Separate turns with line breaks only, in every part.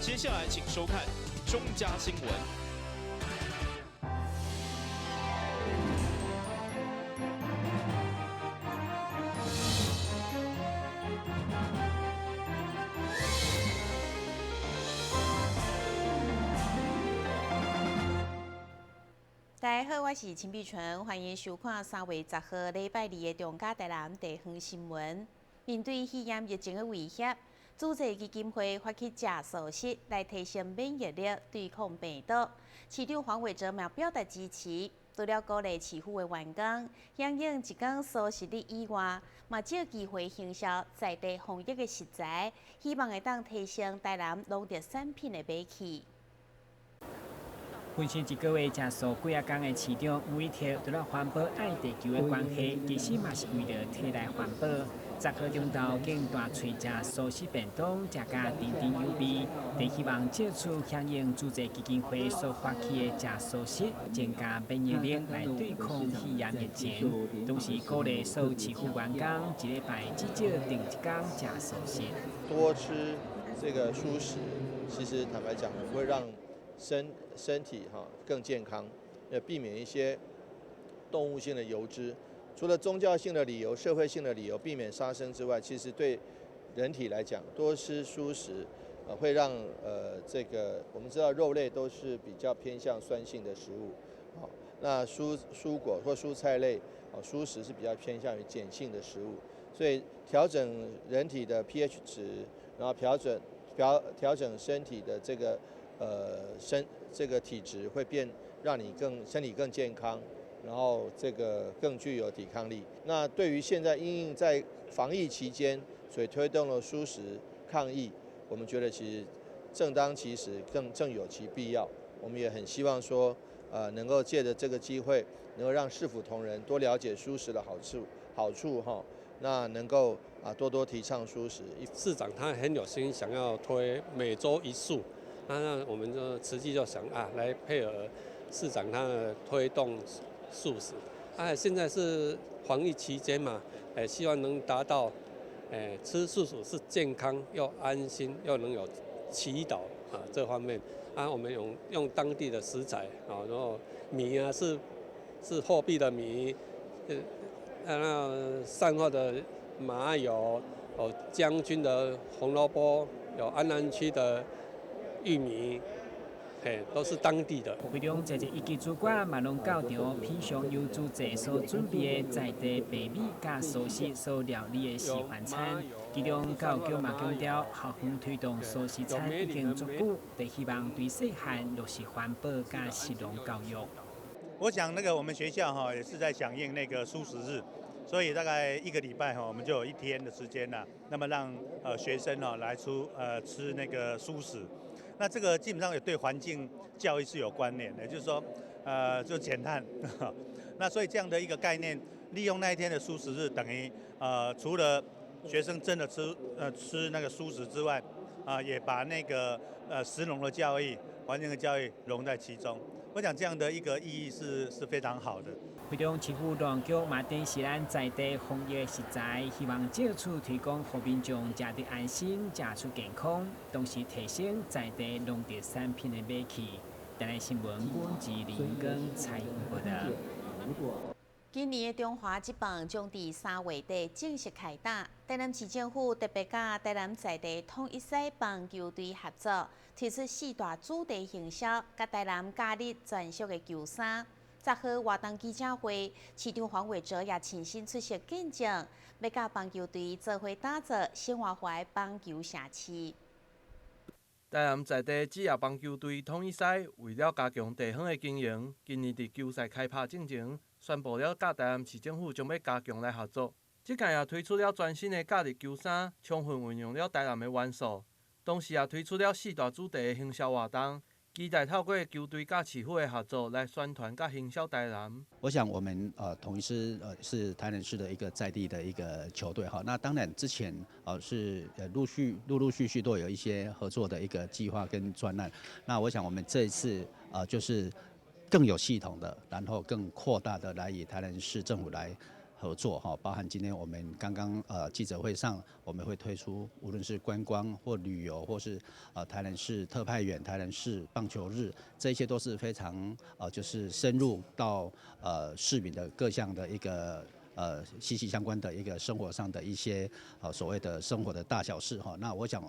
接下来请收看中嘉新闻。
大家好，我是陈碧纯，欢迎收看3月10号礼拜二的中嘉台南地方新闻。面对肺炎疫情的威胁，主治基金会发起食素食来提升免疫力，对抗病毒。市长黄伟哲嘛表达支持，除了鼓励市府的员工响应一天素食日以外，嘛借机会行销在地防疫的食材，希望会当提升台南农特产品的买气。
分身一个月食素几啊天的市长吴一条，除了环保爱地球的关系，其实嘛是为了替代环保。10号中昼竟大喙食素食便当，食甲甜甜有味，就希望借此响应主治基金会所发起的食素食，增加免疫力来对抗肺炎疫情。同时鼓励所有市府员工一礼拜至少定一天食素食。
多吃这个蔬食，其实坦白讲会让身体更健康，避免一些动物性的油脂。除了宗教性的理由、社会性的理由，避免杀生之外，其实对人体来讲，多吃蔬食，会让这个我们知道肉类都是比较偏向酸性的食物，那蔬果或蔬菜类，蔬食是比较偏向于碱性的食物，所以调整人体的 pH 值，然后调整身体的这个体质，会让你身体更健康。然后这个更具有抵抗力。那对于现在因应在防疫期间，所以推动了蔬食抗疫，我们觉得其实正当其时，正有其必要。我们也很希望说，能够借着这个机会，能够让市府同仁多了解蔬食的好处哈。那能够多多提倡蔬食。
市长他很有心，想要推每周一素，那我们就实际就想来配合市长他的推动。素食，现在是防疫期间嘛，希望能达到，吃素食是健康又安心又能有祈祷这方面，我们用当地的食材然后米是货币的米，那善化的麻油，有将军的红萝卜，有安南区的玉米。都是当地的。
会中在一级主管嘛拢教场品尝由主席所准备的在地白米加素食所料理的示范餐。其中教育局嘛强调，校方推动素食餐已经足久，就希望对细汉落实环保加食农教育。
我想我们学校也是在响应蔬食日。所以大概1个礼拜我们就有1天的时间了，那么让学生来吃蔬食。那这个基本上也对环境教育是有关联的，就是说就减碳。那所以这样的一个概念，利用那一天的蔬食日，等于除了学生真的吃那个蔬食之外，也把食农的教育、环境的教育融在其中。我想这样的一个意义是非常好的。
会中市府农局嘛展示咱在地防疫食材，希望借此提供给民众食得安心、食出健康，同时提升在地农特产品的买气。台南新闻阮志玲跟蔡英报道。
今年的中华职棒将伫3月底正式开打。台南市政府特别甲台南在地统一狮棒球队合作，推出4大主题行销，甲台南假日专属的球衫。10号活动记者会，市长黄伟哲也亲身出席见证，要甲棒球队做伙打造生活化棒球社区。
台南在地职业棒球队统一狮为了加强地方的经营，今年伫球赛开拍进前，宣布了甲台南市政府将要加强来合作。这届也推出了全新的假日球衫，充分运用了台南的元素，同时也推出了4大主题的行销活动。期待透过球队甲市府的合作来宣传甲行销台南。
我想我们统一狮是台南市的一个在地的一个球队哈。那当然之前是陆陆续都有一些合作的一个计划跟专案。那我想我们这一次就是更有系统的，然后更扩大的来以台南市政府来合作哈，包含今天我们刚刚记者会上，我们会推出无论是观光或旅游，或是台南市特派员、台南市棒球日，这些都是非常就是深入到市民的各项的一个息息相关的一个生活上的一些所谓的生活的大小事哈。那我想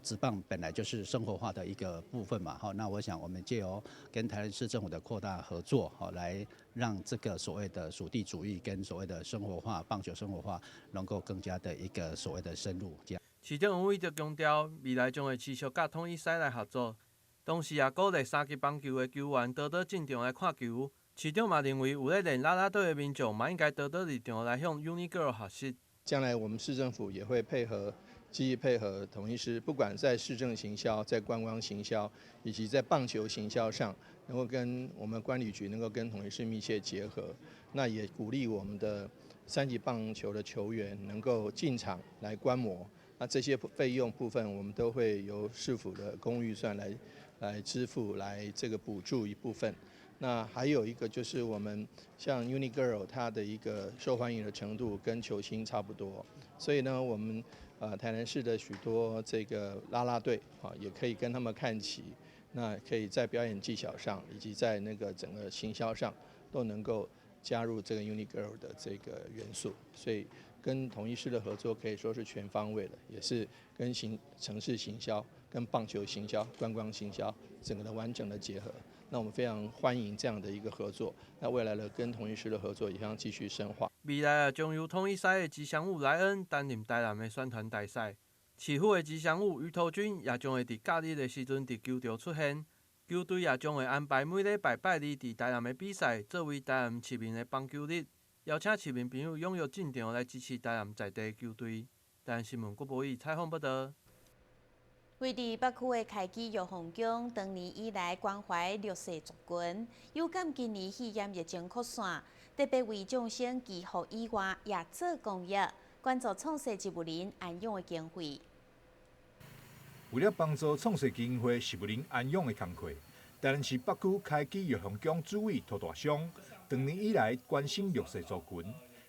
职棒本来就是生活化的一个部分嘛哈。那我想我们借由跟台南市政府的扩大合作来让这个所谓的属地主义跟所谓的生活化棒球生活化能够更加的一个所谓的深入。
市长黄伟就强调，未来将会持续甲统一狮来合作，同时也鼓励三级棒球的球员多多进场来看球。市长嘛认为，有咧练啦啦队的民众嘛应该多多入场来向 UniGirl 学习。
将来我们市政府也会积极配合统一狮，不管在市政行销、在观光行销，以及在棒球行销上，能够跟我们管理局能够跟统一狮密切结合。那也鼓励我们的3级棒球的球员能够进场来观摩。那这些费用部分，我们都会由市府的公预算来支付，来这个补助一部分。那还有一个就是我们像 UniGirl 它的一个受欢迎的程度跟球星差不多，所以呢，我们台南市的许多这个啦啦队也可以跟他们看齐，那可以在表演技巧上以及在那个整个行销上都能够加入这个 UniGirl 的这个元素，所以跟统一狮的合作可以说是全方位的，也是跟城市行销、跟棒球行销、观光行销整个的完整的结合。那我们非常欢迎这样的一个合作。那未来的跟统一狮的合作也将继续深化。
未来将由统一狮的吉祥物莱恩担任台南的宣传大使，市府的吉祥物于头君也将会伫假日的时阵伫球场出现。球队也将会安排每礼拜拜二伫台南的比赛，作为台南市民的棒球日，邀请市民朋友踊跃进场来支持台南在地球队。台南新闻郭博义采访报道。
位伫北区的开基玉皇宫，长年以来关怀弱势族群，有感今年肺炎疫情扩散，特别为众生祈福以外，也做公益，关注创世植物林安养的经费。
为了帮助创世基金会植物林安养的工作，台南市北区开基玉皇宫主委涂大雄，长年以来关心弱势族群，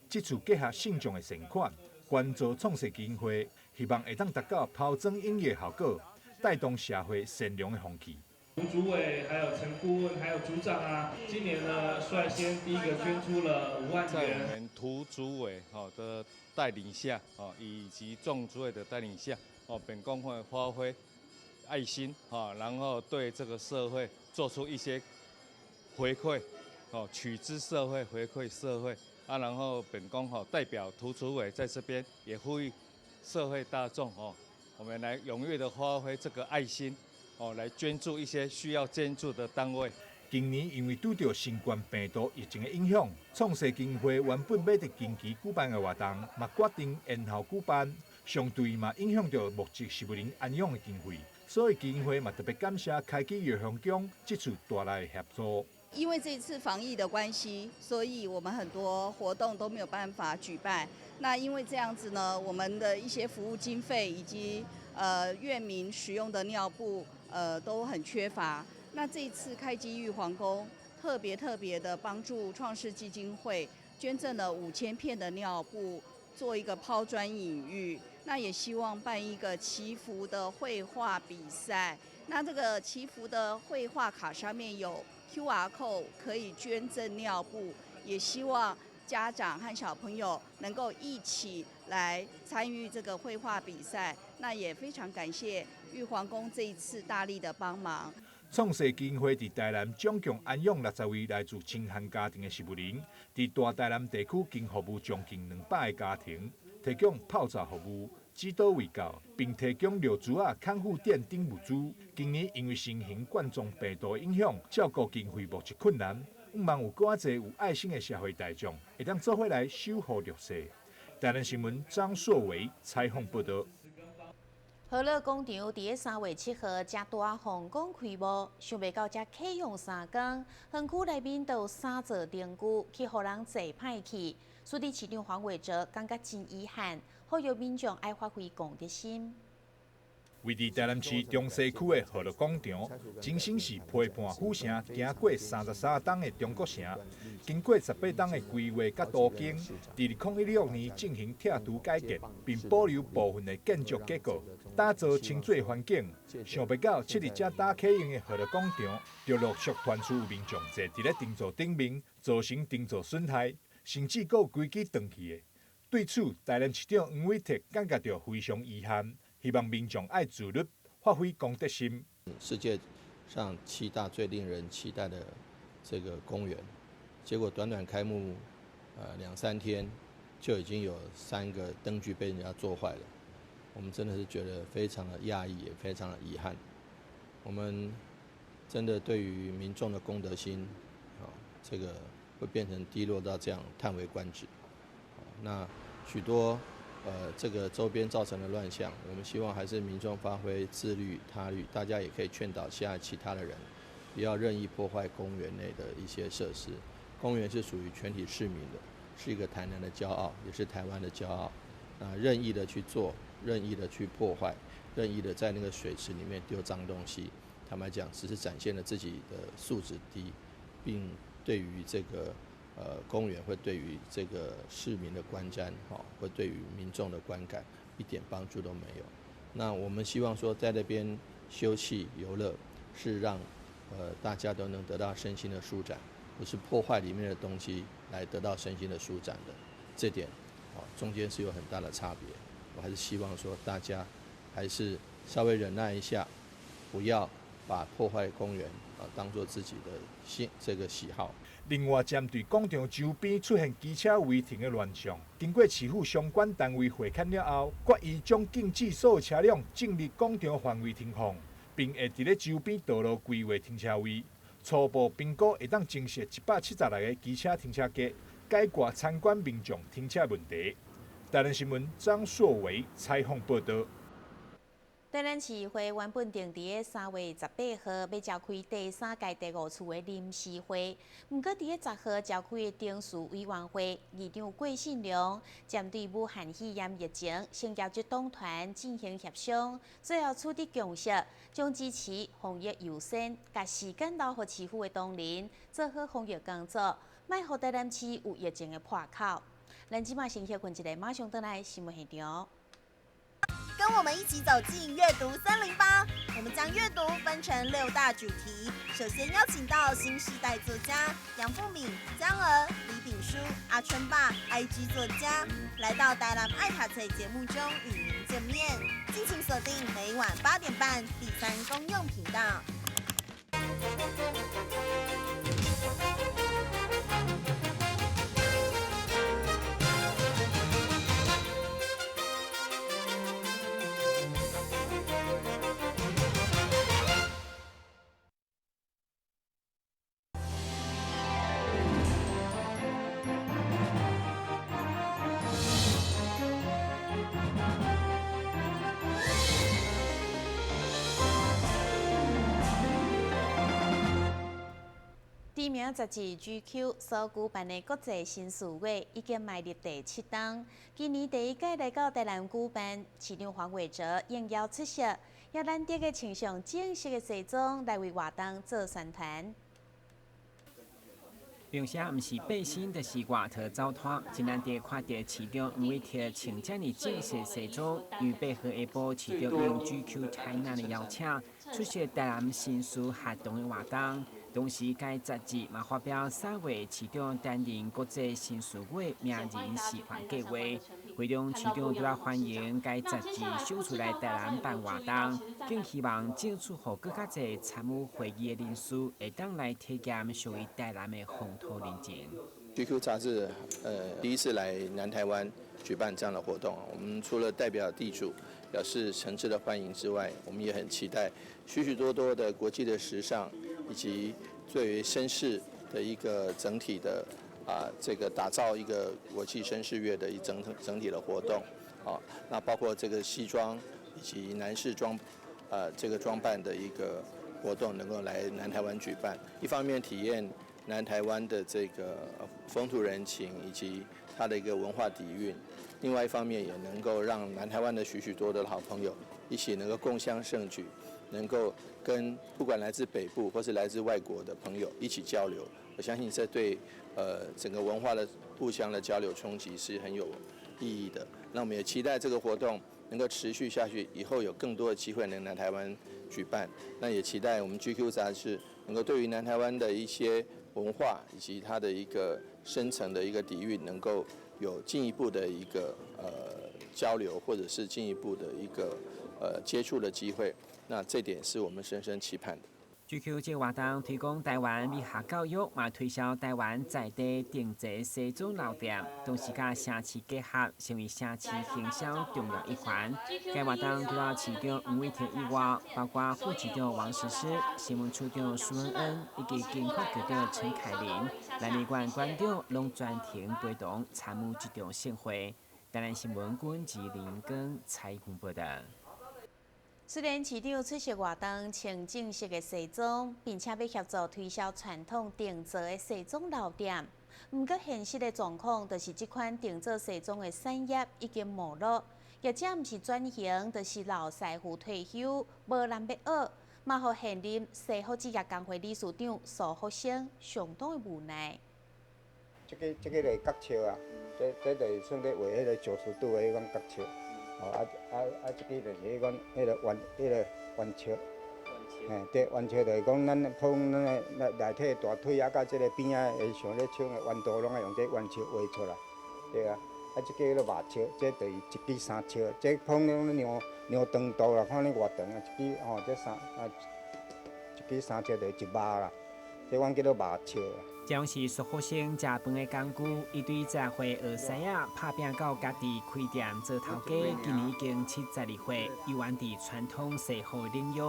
这次结合信众的善款，关注创世基金会。希望会当达到抛砖引玉的效果，带动社会善良的风气。
吴主委、还有陈顾问、还有组长啊，今年呢率先第一个捐出了5万元。
在我们涂主委的带领下，以及众主委的带领下，本公会发挥爱心，然后对这个社会做出一些回馈，取之社会，回馈社会啊。然后本公代表涂主委在这边也呼吁。社会大众我们来踊跃的发挥这个爱心来捐助一些需要捐助的单位。
今年因为拄到新冠病毒疫情的影响，创世基金会原本要伫近期举办的活动，嘛决定延后举办，相对嘛影响到目前植物林安养的经费，所以基金会嘛特别感谢开基玉皇宫这次带来的协助。
因为这一次防疫的关系，所以我们很多活动都没有办法举办。那因为这样子呢，我们的一些服务经费以及院民使用的尿布都很缺乏。那这一次开基玉皇宫特别的帮助创世基金会捐赠了5000片的尿布，做一个抛砖引玉。那也希望办一个祈福的绘画比赛。那这个祈福的绘画卡上面有 QR code 可以捐赠尿布，也希望家长和小朋友能够一起来参与这个绘画比赛。那也非常感谢玉皇宫这一次大力的帮忙。
创世基金会伫台南总共安养60位来自清寒家庭的植物林，伫大台南地区经服务将近200个家庭，提供泡茶服务、指导卫教，并提供尿珠康复垫等物资。今年因为新型冠状病毒的影响，照顾经费目前困难，毋望有更侪有爱心的社会大众会当做伙来守护弱势。台南新闻张硕伟采访报道。
和乐广场伫个3月7号正大红馆开幕，想袂到才启用3天，园区内面都有3座灯具，去互人坐歹去。属地市长黄伟哲感觉真遗憾，呼吁民众爱发挥公德心。
位伫台南市中西区的和乐广场，前身是批判府城行过33栋的中国城，经过18栋的规划甲都更，伫2016年进行拆除改革，并保留部分的建筑结构，打造清水环境。想不到7日才打启用的和乐广场，就陆续传出有民众坐伫咧停座顶面，造成停座损害，甚至还有规矩断去的。对此，台南市长黄伟哲感觉到非常遗憾。希望民众爱自律，发挥公德心。
世界上7大最令人期待的这个公园，结果短短开幕2-3天，就已经有3个灯具被人家做坏了。我们真的是觉得非常的讶异，也非常的遗憾。我们真的对于民众的公德心，这个会变成低落到这样叹为观止。那许多。这个周边造成的乱象，我们希望还是民众发挥自律他律，大家也可以劝导下其他的人，不要任意破坏公园内的一些设施。公园是属于全体市民的，是一个台南的骄傲，也是台湾的骄傲。任意的去做，任意的去破坏，任意的在那个水池里面丢脏东西，坦白讲，只是展现了自己的素质低，并对于这个。公园会对于这个市民的观瞻，会对于民众的观感一点帮助都没有。那我们希望说，在那边休憩游乐，是让大家都能得到身心的舒展，不是破坏里面的东西来得到身心的舒展的。这点中间是有很大的差别。我还是希望说，大家还是稍微忍耐一下，不要把破坏公园当作自己的这个喜好。
另外，针对广场周边出现机车违停的乱象，经过市府相关单位会勘了后，决议将禁止所有车辆进入广场范围停放，并会伫咧周边道路规划停车位。初步评估会当增设176个机车停车格，解决参观民众停车问题。台南新闻张硕维采访报道。
台南市会原本定伫3月18号要召开第3届第5次的临时会，不过伫10号召开的定数委员会，议长郭信良针对武汉肺炎疫情，先交接党团进行协商，最后取得共识，将支持防疫优先，甲时间留予市府的党人做好防疫工作，莫互台南市有疫情的破口。咱即马先休困一下，马上回来新闻现场。
跟我们一起走进阅读308，我们将阅读分成6大主题。首先邀请到新时代作家杨富敏、江儿、李炳书、阿春爸、IG 作家，来到台南爱读册节目中与您见面。敬请锁定每晚8点半第3公用频道。
知名杂志 GQ 所举办的国际新事月已经迈入第7档，今年第1届来到台南举办，市长黄伟哲应邀出席，也难得的穿上正式的西装来为活动做宣传。
并且毋是背心，就是外套走脱，真难得看到市长黄伟哲穿这么正式西装，于8号下晡，市长应 GQ 台南的邀请，出席台南新书活动的活动。同时，该杂志嘛发表3月市长担任国际新事月名人示范计划，会中市长除了欢迎该杂志秀出来台南办活动，更希望争取予更较侪参与会议的人士会当来体验属于台南的风土人情。
GQ 杂志第一次来南台湾举办这样的活动，我们除了代表地主表示诚挚的欢迎之外，我们也很期待许许多多的国际的时尚以及对于绅士的一个整体的这个打造一个国际绅士月的整体的活动，那包括这个西装以及男士这个装扮的一个活动能够来南台湾举办，一方面体验南台湾的这个风土人情以及它的一个文化底蕴，另外一方面也能够让南台湾的许多的好朋友一起能够共襄盛举，能够跟不管来自北部或是来自外国的朋友一起交流。我相信这对整个文化的互相的交流冲击是很有意义的。那我们也期待这个活动能够持续下去，以后有更多的机会能南台湾举办。那也期待我们 GQ 杂志能够对于南台湾的一些文化以及它的一个深层的一个底蕴，能够有进一步的一个交流，或者是进一步的一个接触的机会。那这点是我们深深期盼的。
GQ 这活动提供台湾美学教育，嘛推销台湾在地定制西装老店，同时甲城市结合，成为城市行销重要一环。该活动除了市长吴伟霆以外，包括副市长王实施、新闻处长苏恩恩以及经发局长陈凯琳、南美馆馆长拢专程陪同参与这场盛会。台南新闻管及林根采访报道。
虽然市长出席活动穿正式的西装，并且要协助推销传统定制的西装老店，不过现实的状况就是这款定制西装的产业已经没落，业者不是转型，就是老师傅退休，无人要学，嘛互现任西服职业工会理事长苏福生相当的无奈。
这个就是角笑啊，这就是算咧画迄个90度的迄种角笑。这个就是迄个弯笑，对，弯笑就是讲咱碰咱的内体大腿啊，甲这个边啊，会像咧唱的弯刀，拢爱用这弯笑画出来，对啊。这个咧麻笑，这就是一支三笑，这碰咧量长度啦，看咧偌长啊，一支这一支三笑就是一麻啦，这阮叫做麻笑。
将是苏福生食饭的工具，伊对十岁儿婿仔打拼到家己开店做头家，今年已经72岁，又玩伫传统西服领域。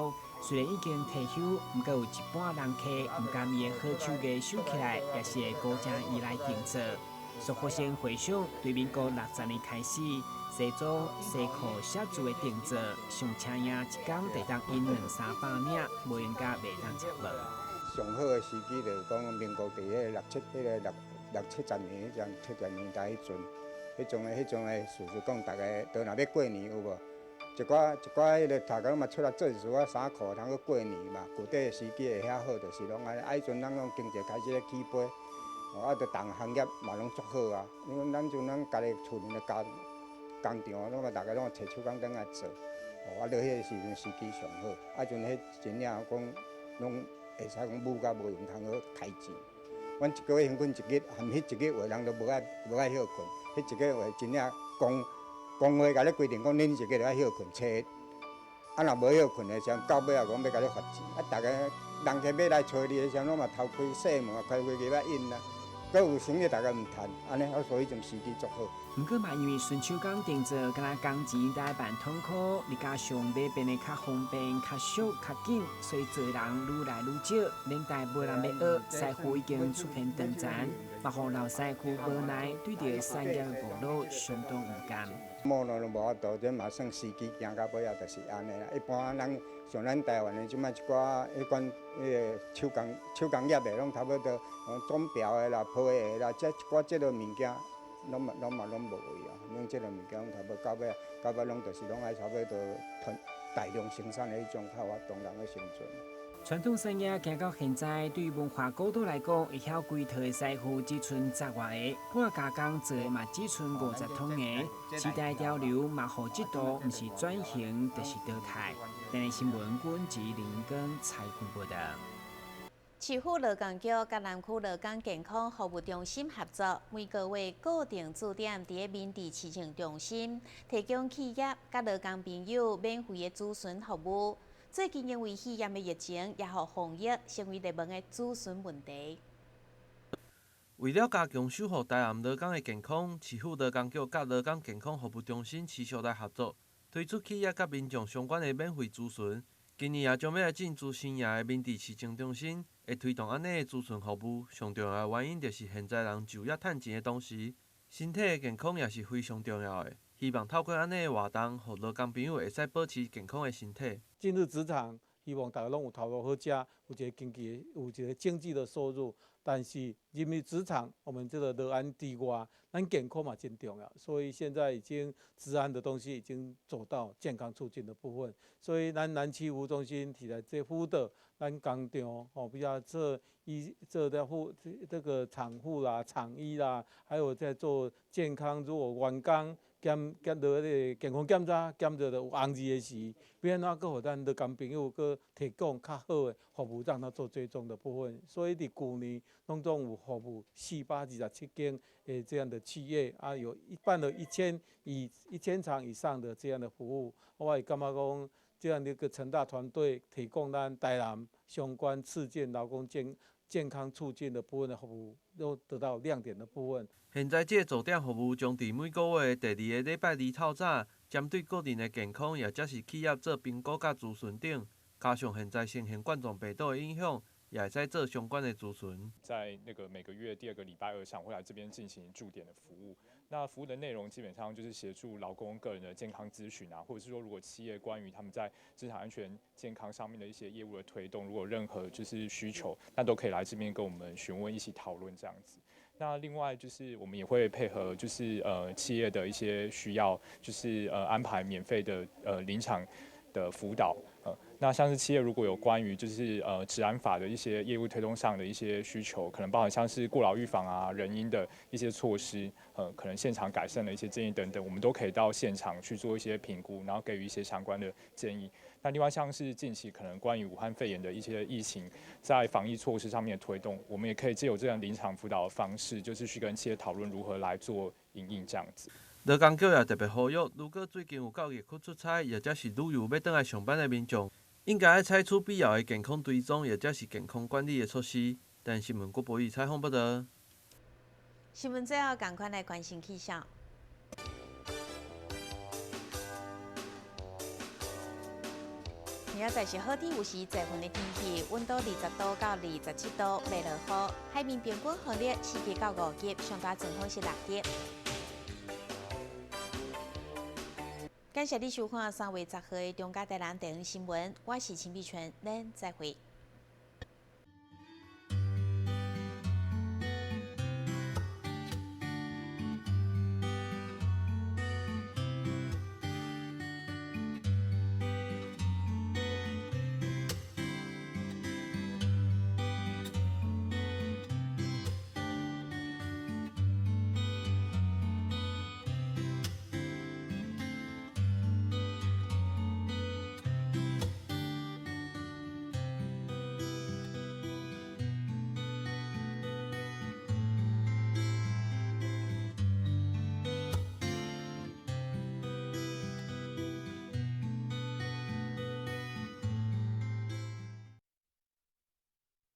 虽然已经退休，不过有一半人客不甘伊的好手艺收起来，也是会高价依赖定做。苏福生回想，对民国60年开始，西装、西裤、写字的定做，上请领一天得当因200-300领，无闲甲袂当食饭。
上好的时机就是讲民国伫迄个60-70年，70年代迄阵的事实讲，大家都若要过年有无？一寡迄个大家嘛出来做一撮衫裤，通去过年嘛。具体的时机会遐好，就是拢安尼。迄阵咱拢经济开始咧起飞，着同行业嘛拢足好啊。因为咱家己厝里的工厂，拢大家拢找手工灯来做，到迄个时阵时机上好。阵迄真正讲拢。会使讲武甲无用通好开钱，阮一个月平均一日，含迄一个月人都无爱休困，迄一个月真正公会甲你规定讲，恁一个月要休困7日，若无休困的时候，到尾也讲要甲你罚钱，大家人客要来找你的时候，拢嘛偷开细门，开飞机要引啦，搁有生意大家毋趁，安尼所以种时机足好。
不过嘛，因为顺手工定做，敢若工钱大办痛苦，你加上买变得较方便、较俗、较紧，所以做人愈来愈少，连带无人要学，师傅已经出现短暂，嘛互老师傅无奈，对着产业的没落相当无甘。
没落都无法度，这嘛算时机行到尾啊，就是安尼啦。一般人像咱台湾的即摆一寡迄款个手工业的，拢差不多钟表的啦、皮的啦，这一寡这类物件。拢无去啊！拢即个物件差不多到尾拢就是拢爱差不多大量生产的迄种较活动人的生存。
传统产业行到现在，对于文化高度来讲，会晓规套的师傅只剩10外个，半加工做的嘛只剩50桶个。时代潮流嘛，互这度毋是转型，就是淘汰。台南新闻管及林根采访报道。
市府劳工局甲南区劳工健康服务中心合作，每个月固定驻点伫民治市政中心，提供企业甲劳工朋友免费的咨询服务。最近因为肺炎的疫情，也互防疫成为热门的咨询问题。
为了加强守护台南劳工的健康，市府劳工局甲劳工健康服务中心持续来合作，推出企业甲民众相关的免费咨询。今年也将要来进驻新营的民治市政中心，会推动安尼的咨询服务。上重要的原因就是现在人就业趁钱的同时，身体的健康也是非常重要的。希望透过安尼的活动，互劳工朋友会使保持健康的身体。
进入职场希望大家拢有头路好食，有一个经济的收入。但是进入职场，我们这个乐安之外，咱健康嘛真重要。所以现在已经治安的东西已经走到健康促进的部分。所以咱南区服务中心提来这辅导，咱工厂比较做这个厂护啦、厂医啦，还有在做健康，如果员工检到个健康检查，检到有红字的时，要安怎个互咱乐工朋友个提供较好的服务，让他做追踪的部分。所以伫去年拢总有服务427间这样的企业啊，有办了1000场以上的这样的服务。我也感觉讲，这样的一个成大团队提供咱台南相关刺激劳工健康促进的部分的服务，都得到亮点的部分。
现在这个驻点服务将伫每个月第2个礼拜2透早，针对个人的健康，也则是企业做评估甲咨询等。加上现在新型冠状病毒的影响，也会使做相关的咨询。
在那个每个月第2个礼拜2上，会来这边进行驻点的服务。那服务的内容基本上就是协助劳工个人的健康咨询啊，或者是说如果企业关于他们在职场安全健康上面的一些业务的推动，如果有任何就是需求，那都可以来这边跟我们询问，一起讨论这样子。那另外就是我们也会配合就是企业的一些需要，就是安排免费的临场的辅导。那像是企业如果有关于就是治安法的一些业务推动上的一些需求，可能包含像是过劳预防啊、人因的一些措施，可能现场改善的一些建议等等，我们都可以到现场去做一些评估，然后给予一些相关的建议。那另外像是近期可能关于武汉肺炎的一些疫情，在防疫措施上面的推动，我们也可以借由这样临场辅导的方式，就是去跟企业讨论如何来做因应这样子。
劳工局也特别呼吁，如果最近有9月去出差，或者是旅游要回来上班的民众，应该要采取必要的健康追踪，或者是健康管理的措施。但新闻郭博宇采访报道。
新闻最后赶快来关心气象。明仔载是好天有时侪云的天气，温度20度到27度，袂落雨。海面平均风力4级到5级，上大阵风是6级。感谢你收看3月10号的中嘉台南地方新闻，我是陈碧泉，咱再会。